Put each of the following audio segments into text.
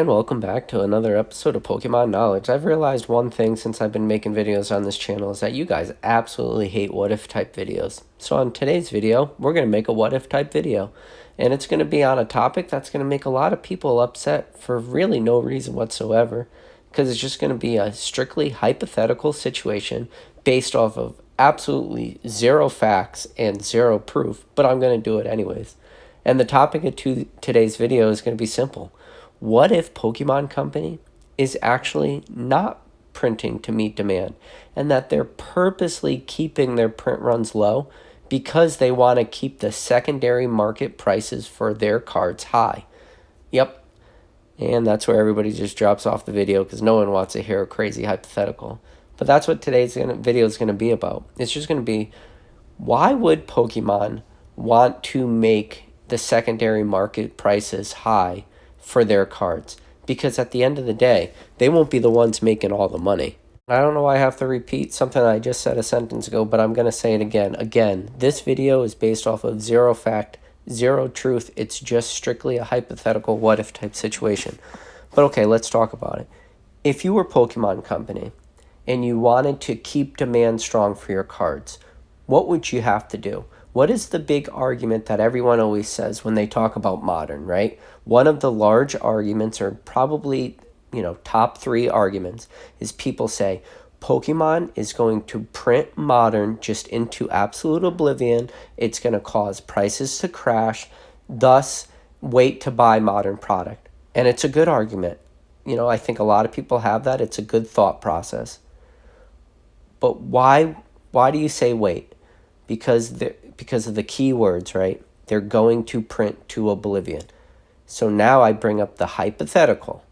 And welcome back to another episode of Pokemon Knowledge. I've realized one thing since I've been making videos on this channel is that you guys absolutely hate what if type videos. So on today's video, we're going to make a what if type video. And it's going to be on a topic that's going to make a lot of people upset for really no reason whatsoever. Because it's just going to be a strictly hypothetical situation based off of absolutely zero facts and zero proof. But I'm going to do it anyways. And the topic of today's video is going to be simple. What if Pokemon Company is actually not printing to meet demand and that they're purposely keeping their print runs low because they want to keep the secondary market prices for their cards high? Yep. And that's where everybody just drops off the video because no one wants to hear a crazy hypothetical. But that's what today's video is going to be about. It's just going to be, why would Pokemon want to make the secondary market prices high for their cards? Because at the end of the day, they won't be the ones making all the money. I don't know why I have to repeat something I just said a sentence ago, but I'm going to say it again. Again, this video is based off of zero fact, zero truth. It's just strictly a hypothetical what if type situation. But okay, let's talk about it. If you were Pokemon Company and you wanted to keep demand strong for your cards, what would you have to do? What is the big argument that everyone always says when they talk about modern, right? One of the large arguments, or probably, top three arguments, is people say Pokemon is going to print modern just into absolute oblivion. It's going to cause prices to crash, thus wait to buy modern product. And it's a good argument. I think a lot of people have that. It's a good thought process. But why do you say wait? Because of the keywords, right? They're going to print to oblivion. So now I bring up the hypothetical.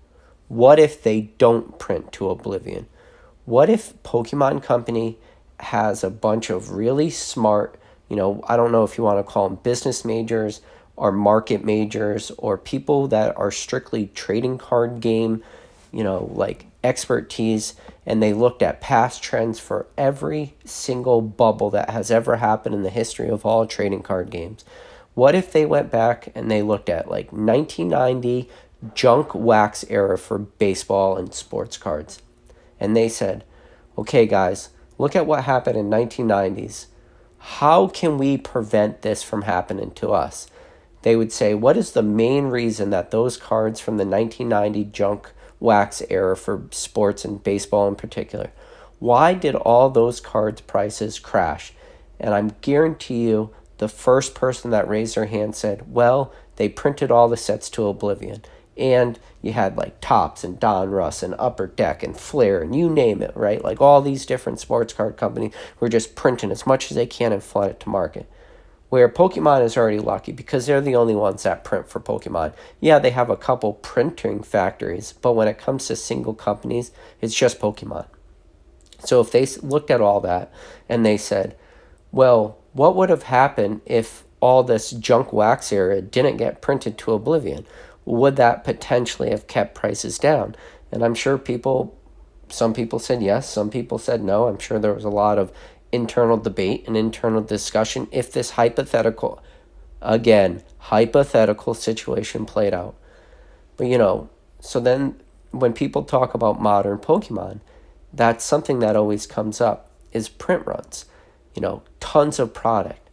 What if they don't print to oblivion? What if Pokemon Company has a bunch of really smart, I don't know if you want to call them business majors or market majors or people that are strictly trading card game, like expertise, and they looked at past trends for every single bubble that has ever happened in the history of all trading card games. What if they went back and they looked at like 1990 junk wax era for baseball and sports cards, and they said, okay guys, look at what happened in 1990s. How can we prevent this from happening to us? They would say, what is the main reason that those cards from the 1990 junk wax era for sports and baseball in particular, why did all those cards prices crash? And I'm guarantee you the first person that raised their hand said, well, they printed all the sets to oblivion. And you had like Topps and Don Russ and Upper Deck and Flair and you name it, right? Like all these different sports card companies were just printing as much as they can and flood it to market. Where Pokemon is already lucky because they're the only ones that print for Pokemon. Yeah, they have a couple printing factories, but when it comes to single companies, it's just Pokemon. So if they looked at all that and they said, well, what would have happened if all this junk wax era didn't get printed to oblivion? Would that potentially have kept prices down? And I'm sure some people said yes, some people said no. I'm sure there was a lot of internal debate and internal discussion if this hypothetical situation played out. But so then when people talk about modern Pokemon, that's something that always comes up is print runs, tons of product.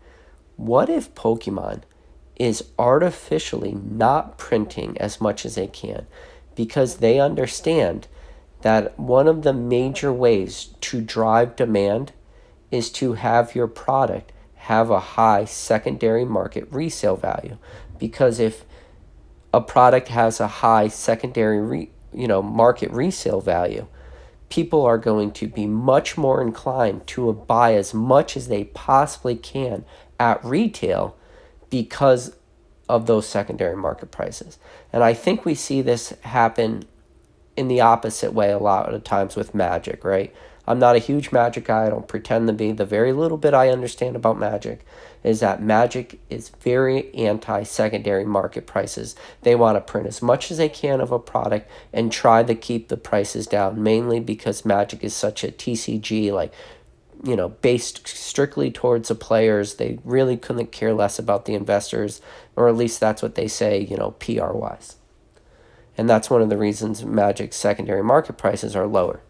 What if Pokemon is artificially not printing as much as they can because they understand that one of the major ways to drive demand is to have your product have a high secondary market resale value? Because if a product has a high secondary market resale value, people are going to be much more inclined to buy as much as they possibly can at retail because of those secondary market prices. And I think we see this happen in the opposite way a lot of times with Magic, right? I'm not a huge Magic guy. I don't pretend to be. The very little bit I understand about Magic is that Magic is very anti-secondary market prices. They want to print as much as they can of a product and try to keep the prices down, mainly because Magic is such a TCG, based strictly towards the players. They really couldn't care less about the investors, or at least that's what they say, PR-wise. And that's one of the reasons Magic's secondary market prices are lower.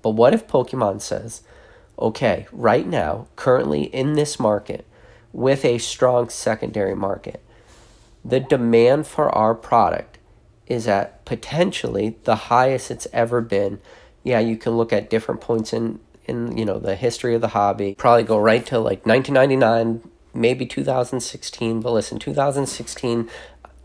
But what if Pokemon says, okay, right now, currently in this market, with a strong secondary market, the demand for our product is at potentially the highest it's ever been. Yeah, you can look at different points in the history of the hobby. Probably go right to like 1999, maybe 2016. But listen, 2016,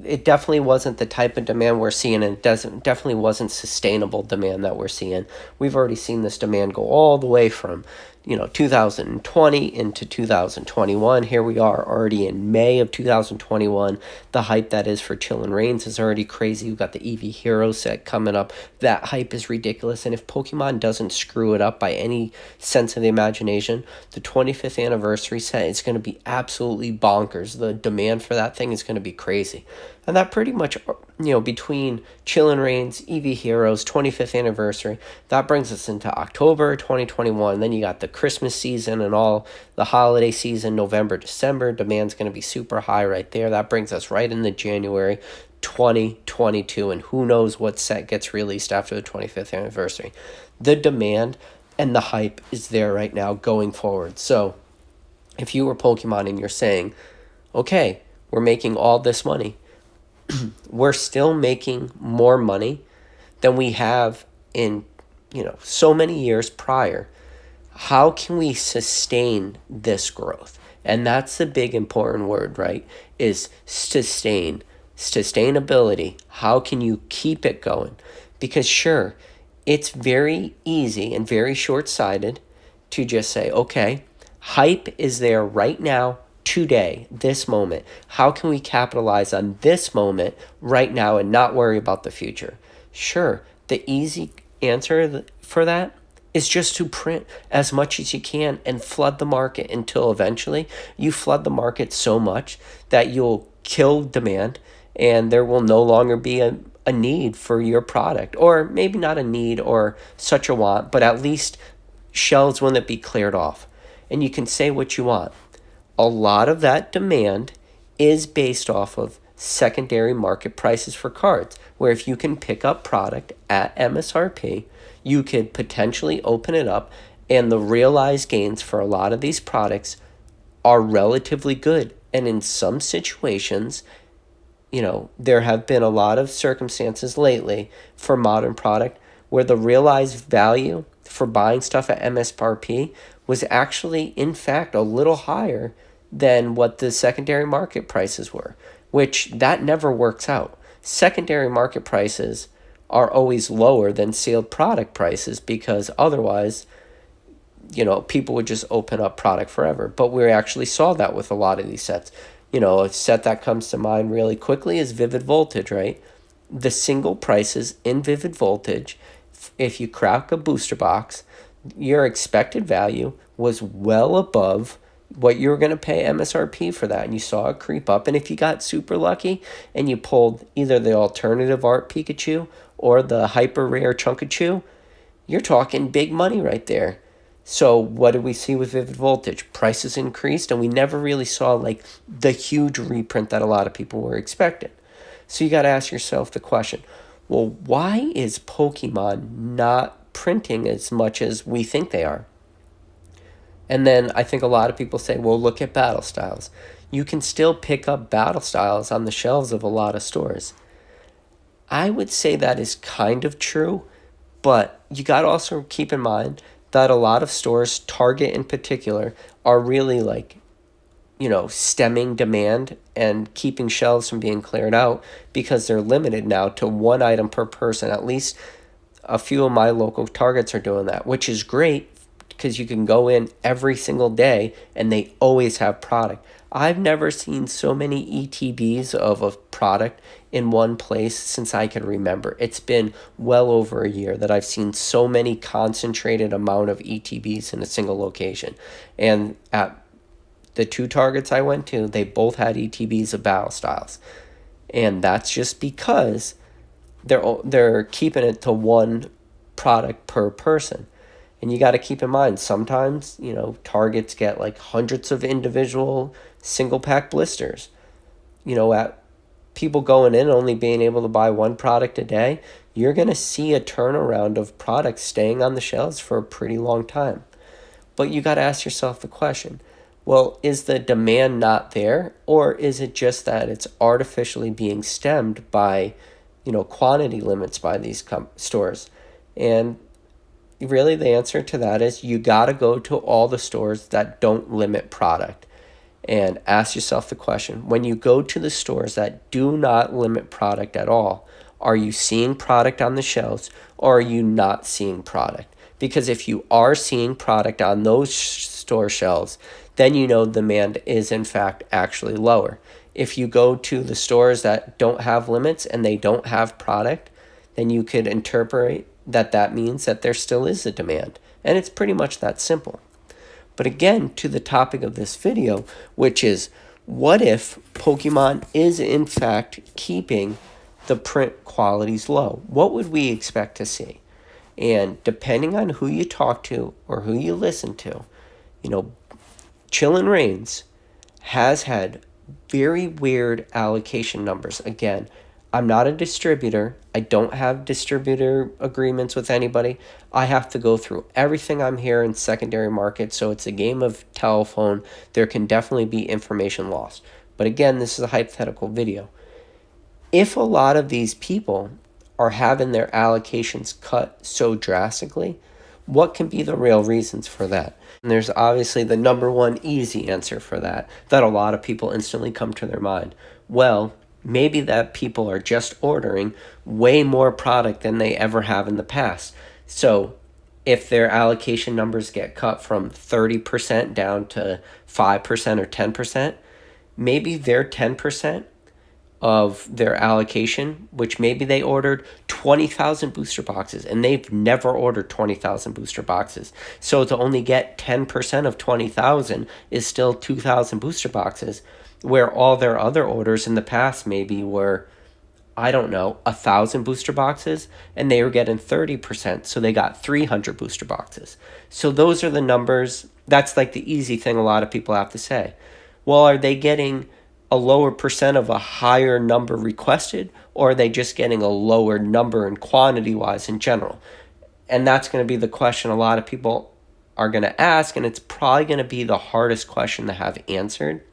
it definitely wasn't the type of demand we're seeing, and it definitely wasn't sustainable demand that we're seeing. We've already seen this demand go all the way from 2020 into 2021. Here we are already in May of 2021. The hype that is for Chillin' Reigns is already crazy. We've got the Eevee Hero set coming up. That hype is ridiculous. And if Pokemon doesn't screw it up by any sense of the imagination, the 25th anniversary set is going to be absolutely bonkers. The demand for that thing is going to be crazy. And that pretty much, between Chillin' Reigns, Eevee Heroes, 25th anniversary, that brings us into October 2021. Then you got the Christmas season and all the holiday season, November, December. Demand's going to be super high right there. That brings us right into January 2022. And who knows what set gets released after the 25th anniversary. The demand and the hype is there right now going forward. So if you were Pokemon and you're saying, okay, we're making all this money, we're still making more money than we have in so many years prior. How can we sustain this growth? And that's the big important word, right? Is sustainability. How can you keep it going? Because sure, it's very easy and very short-sighted to just say, okay, hype is there right now, today, this moment. How can we capitalize on this moment right now and not worry about the future? Sure, the easy answer for that is just to print as much as you can and flood the market until eventually you flood the market so much that you'll kill demand and there will no longer be a need for your product, or maybe not a need or such a want, but at least shelves wouldn't be cleared off. And you can say what you want. A lot of that demand is based off of secondary market prices for cards, where if you can pick up product at MSRP, you could potentially open it up, and the realized gains for a lot of these products are relatively good. And in some situations, there have been a lot of circumstances lately for modern product where the realized value for buying stuff at MSRP was actually, in fact, a little higher than what the secondary market prices were, which that never works out. Secondary market prices are always lower than sealed product prices because otherwise, people would just open up product forever. But we actually saw that with a lot of these sets. A set that comes to mind really quickly is Vivid Voltage, right? The single prices in Vivid Voltage, if you crack a booster box, your expected value was well above what you were going to pay MSRP for that, and you saw it creep up. And if you got super lucky and you pulled either the alternative art Pikachu or the hyper rare Chunkachu, you're talking big money right there. So what did we see with Vivid Voltage? Prices increased, and we never really saw like the huge reprint that a lot of people were expecting. So you got to ask yourself the question, well, why is Pokemon not printing as much as we think they are? And then I think a lot of people say, well, look at Battle Styles. You can still pick up Battle Styles on the shelves of a lot of stores. I would say that is kind of true, but you got to also keep in mind that a lot of stores, Target in particular, are really stemming demand and keeping shelves from being cleared out because they're limited now to one item per person. At least a few of my local Targets are doing that, which is great because you can go in every single day and they always have product. I've never seen so many ETBs of a product in one place since I can remember. It's been well over a year that I've seen so many concentrated amount of ETBs in a single location. And at the two Targets I went to, they both had ETBs of Battle Styles. And that's just because they're keeping it to one product per person. And you got to keep in mind, sometimes, Targets get like hundreds of individual single pack blisters. At people going in only being able to buy one product a day, you're going to see a turnaround of products staying on the shelves for a pretty long time. But you got to ask yourself the question, well, is the demand not there, or is it just that it's artificially being stemmed by, quantity limits by these stores? And really the answer to that is you got to go to all the stores that don't limit product and ask yourself the question, when you go to the stores that do not limit product at all, are you seeing product on the shelves or are you not seeing product? Because if you are seeing product on those store shelves, then you know demand is in fact actually lower. If you go to the stores that don't have limits and they don't have product, then you could interpret that means that there still is a demand. And it's pretty much that simple. But again, to the topic of this video, which is, what if Pokemon is in fact keeping the print qualities low? What would we expect to see? And depending on who you talk to or who you listen to, Chillin' Reigns has had very weird allocation numbers. Again, I'm not a distributor. I don't have distributor agreements with anybody. I have to go through everything I'm here in secondary market, so it's a game of telephone. There can definitely be information lost. But again, this is a hypothetical video. If a lot of these people are having their allocations cut so drastically, what can be the real reasons for that? And there's obviously the number one easy answer for that a lot of people instantly come to their mind. Well, maybe that people are just ordering way more product than they ever have in the past. So if their allocation numbers get cut from 30% down to 5% or 10%, maybe their 10% of their allocation, which maybe they ordered 20,000 booster boxes and they've never ordered 20,000 booster boxes. So to only get 10% of 20,000 is still 2,000 booster boxes, where all their other orders in the past maybe were, 1,000 booster boxes, and they were getting 30%, so they got 300 booster boxes. So those are the numbers. That's like the easy thing a lot of people have to say. Well, are they getting a lower percent of a higher number requested, or are they just getting a lower number in quantity-wise in general? And that's going to be the question a lot of people are going to ask, and it's probably going to be the hardest question to have answered,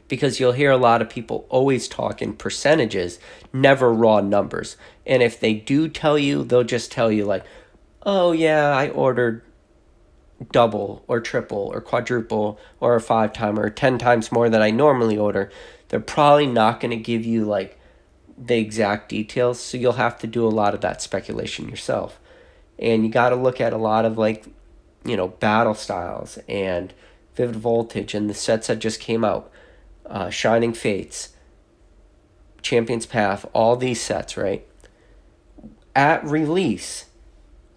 because you'll hear a lot of people always talk in percentages, never raw numbers. And if they do tell you, they'll just tell you like, oh yeah, I ordered double or triple or quadruple or a 5-time or 10 times more than I normally order. They're probably not going to give you like the exact details, so you'll have to do a lot of that speculation yourself. And you got to look at a lot of battle styles and Vivid Voltage and the sets that just came out. Shining Fates, Champion's Path, all these sets, right? At release,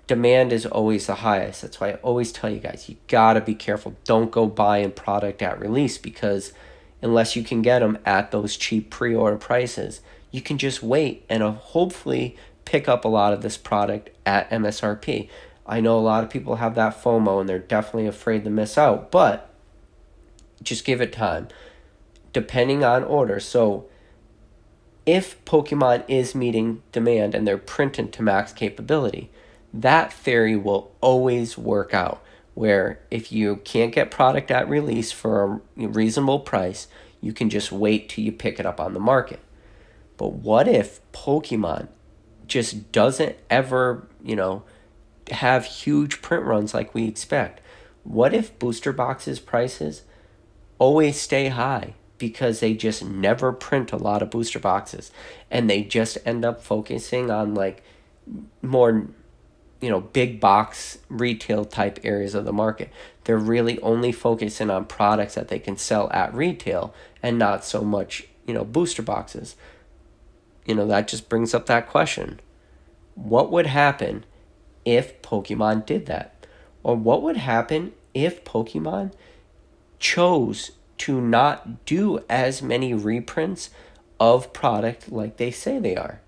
demand is always the highest. That's why I always tell you guys, you gotta be careful. Don't go buying product at release, because unless you can get them at those cheap pre-order prices, you can just wait and hopefully pick up a lot of this product at MSRP. I know a lot of people have that FOMO and they're definitely afraid to miss out, but just give it time. Depending on order. So if Pokemon is meeting demand and they're printed to max capability, that theory will always work out, where if you can't get product at release for a reasonable price, you can just wait till you pick it up on the market. But what if Pokemon just doesn't ever, have huge print runs like we expect? What if booster boxes prices always stay high because they just never print a lot of booster boxes and they just end up focusing on like more big box retail type areas of the market? They're really only focusing on products that they can sell at retail and not so much booster boxes. That just brings up that question. What would happen if Pokemon did that? Or what would happen if Pokemon chose to not do as many reprints of product like they say they are?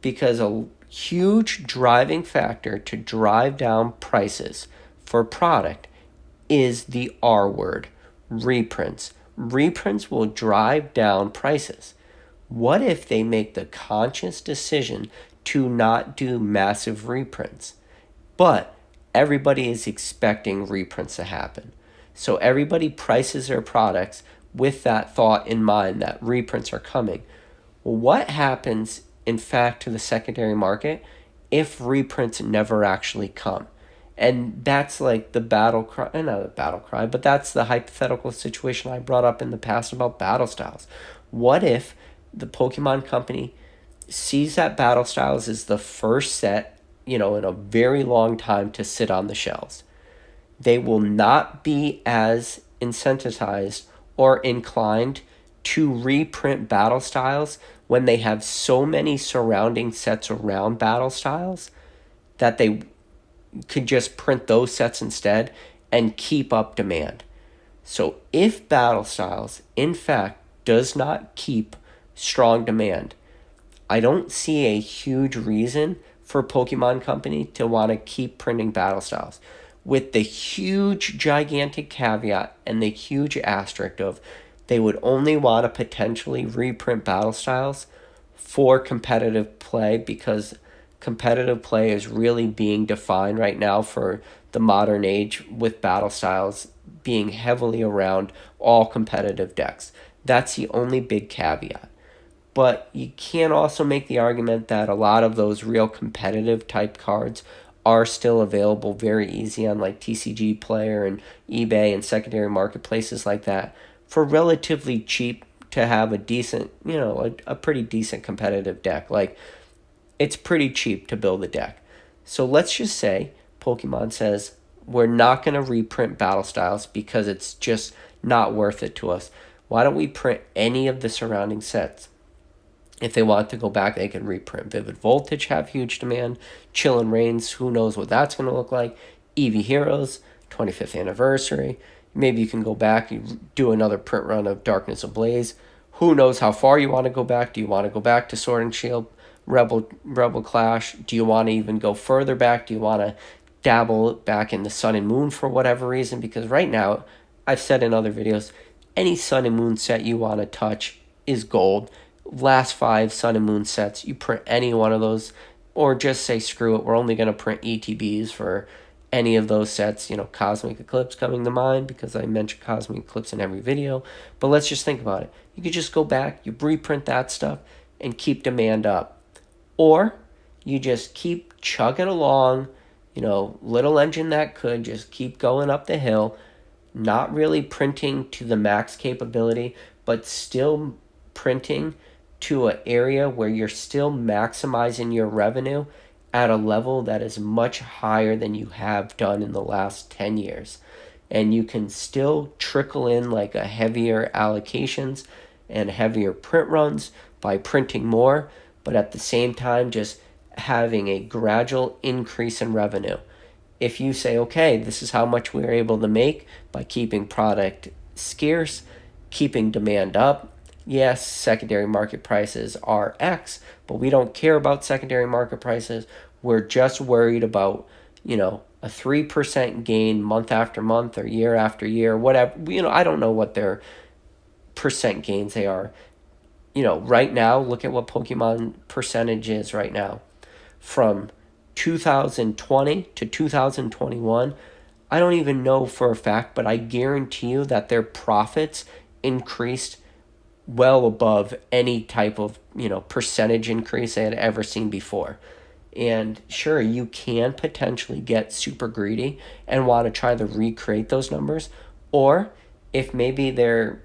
Because a huge driving factor to drive down prices for product is the R word, reprints. Reprints will drive down prices. What if they make the conscious decision to not do massive reprints? But everybody is expecting reprints to happen. So everybody prices their products with that thought in mind that reprints are coming. Well, what happens, in fact, to the secondary market if reprints never actually come? And that's like the battle cry, not the battle cry, but that's the hypothetical situation I brought up in the past about battle styles. What if the Pokemon Company sees that battle styles is the first set, in a very long time to sit on the shelves? They will not be as incentivized or inclined to reprint battle styles when they have so many surrounding sets around battle styles that they could just print those sets instead and keep up demand. So if battle styles, in fact, does not keep strong demand, I don't see a huge reason for Pokemon Company to want to keep printing battle styles, with the huge gigantic caveat and the huge asterisk of they would only want to potentially reprint battle styles for competitive play, because competitive play is really being defined right now for the modern age, with battle styles being heavily around all competitive decks. That's the only big caveat. But you can also make the argument that a lot of those real competitive type cards are still available very easy on like TCG Player and eBay and secondary marketplaces like that for relatively cheap to have a decent, a pretty decent competitive deck. Like, it's pretty cheap to build a deck. So let's just say Pokemon says we're not going to reprint battle styles because it's just not worth it to us. Why don't we print any of the surrounding sets? If they want to go back, they can reprint Vivid Voltage, have huge demand. Chill and Reigns, who knows what that's going to look like. Eevee Heroes, 25th anniversary. Maybe you can go back, you do another print run of Darkness Ablaze. Who knows how far you want to go back? Do you want to go back to Sword and Shield, Rebel Clash? Do you want to even go further back? Do you want to dabble back in the Sun and Moon for whatever reason? Because right now, I've said in other videos, any Sun and Moon set you want to touch is gold. Last 5 Sun and Moon sets, you print any one of those, or just say screw it, we're only going to print ETBs for any of those sets. Cosmic Eclipse coming to mind because I mention Cosmic Eclipse in every video. But let's just think about it. You could just go back, you reprint that stuff, and keep demand up. Or you just keep chugging along, little engine that could, just keep going up the hill, not really printing to the max capability, but still printing to an area where you're still maximizing your revenue at a level that is much higher than you have done in the last 10 years. And you can still trickle in like a heavier allocations and heavier print runs by printing more, but at the same time just having a gradual increase in revenue. If you say, okay, this is how much we're able to make by keeping product scarce, keeping demand up. Yes, secondary market prices are X, but we don't care about secondary market prices. We're just worried about, a 3% gain month after month or year after year, whatever. I don't know what their percent gains they are. Right now, look at what Pokemon percentage is right now. From 2020 to 2021, I don't even know for a fact, but I guarantee you that their profits increased well above any type of, percentage increase they had ever seen before. And sure, you can potentially get super greedy and want to try to recreate those numbers. Or if maybe their,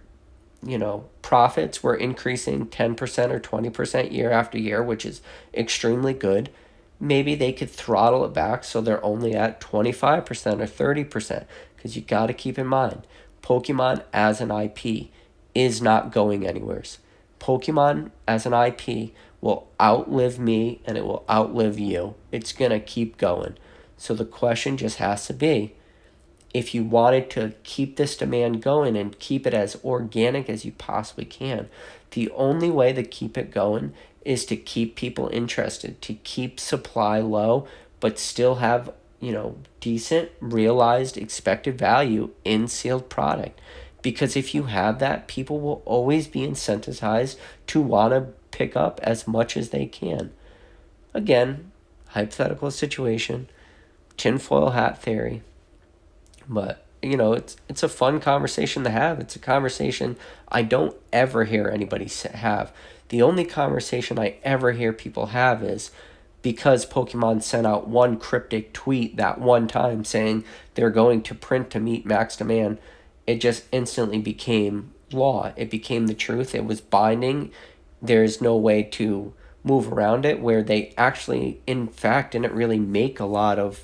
profits were increasing 10% or 20% year after year, which is extremely good, maybe they could throttle it back so they're only at 25% or 30%. Because you got to keep in mind, Pokemon as an IP is not going anywhere. Pokemon as an IP will outlive me and it will outlive you. It's going to keep going. So the question just has to be, if you wanted to keep this demand going and keep it as organic as you possibly can, the only way to keep it going is to keep people interested, to keep supply low, but still have, decent realized expected value in sealed product. Because if you have that, people will always be incentivized to want to pick up as much as they can. Again, hypothetical situation, tinfoil hat theory. But, it's a fun conversation to have. It's a conversation I don't ever hear anybody have. The only conversation I ever hear people have is because Pokemon sent out one cryptic tweet that one time saying they're going to print to meet max demand, it just instantly became law. It became the truth. It was binding. There's no way to move around it, where they actually, in fact, didn't really make a lot of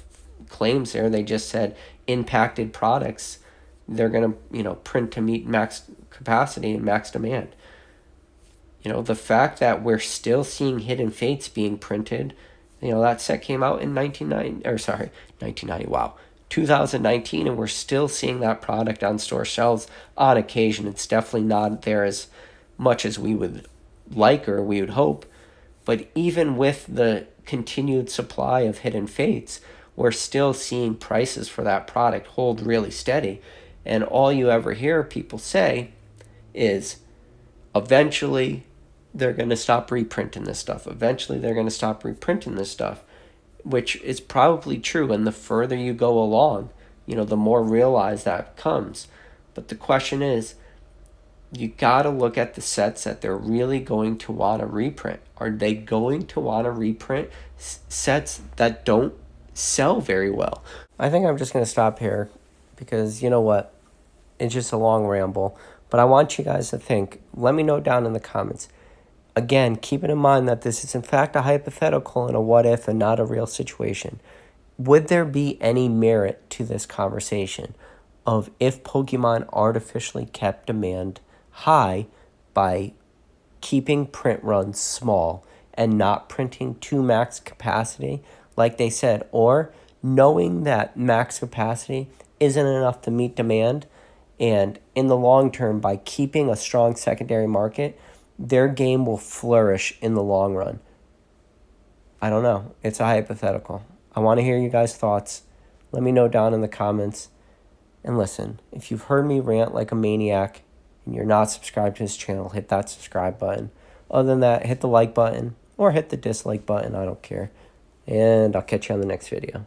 claims there. They just said impacted products, they're going to, print to meet max capacity and max demand. The fact that we're still seeing Hidden Fates being printed, that set came out in 1990, wow, 2019, and we're still seeing that product on store shelves on occasion. It's definitely not there as much as we would like or we would hope, but even with the continued supply of Hidden Fates, we're still seeing prices for that product hold really steady. And all you ever hear people say is, eventually they're going to stop reprinting this stuff. Eventually they're going to stop reprinting this stuff, which is probably true. And the further you go along, the more realized that comes. But the question is, you got to look at the sets that they're really going to want to reprint. Are they going to want to reprint sets that don't sell very well? I think I'm just going to stop here because you know what? It's just a long ramble. But I want you guys to think. Let me know down in the comments. Again, keeping in mind that this is in fact a hypothetical and a what if and not a real situation. Would there be any merit to this conversation of if Pokemon artificially kept demand high by keeping print runs small and not printing to max capacity, like they said, or knowing that max capacity isn't enough to meet demand, and in the long term, by keeping a strong secondary market, their game will flourish in the long run? I don't know. It's a hypothetical. I want to hear you guys' thoughts. Let me know down in the comments. And listen, if you've heard me rant like a maniac and you're not subscribed to this channel, hit that subscribe button. Other than that, hit the like button or hit the dislike button. I don't care. And I'll catch you on the next video.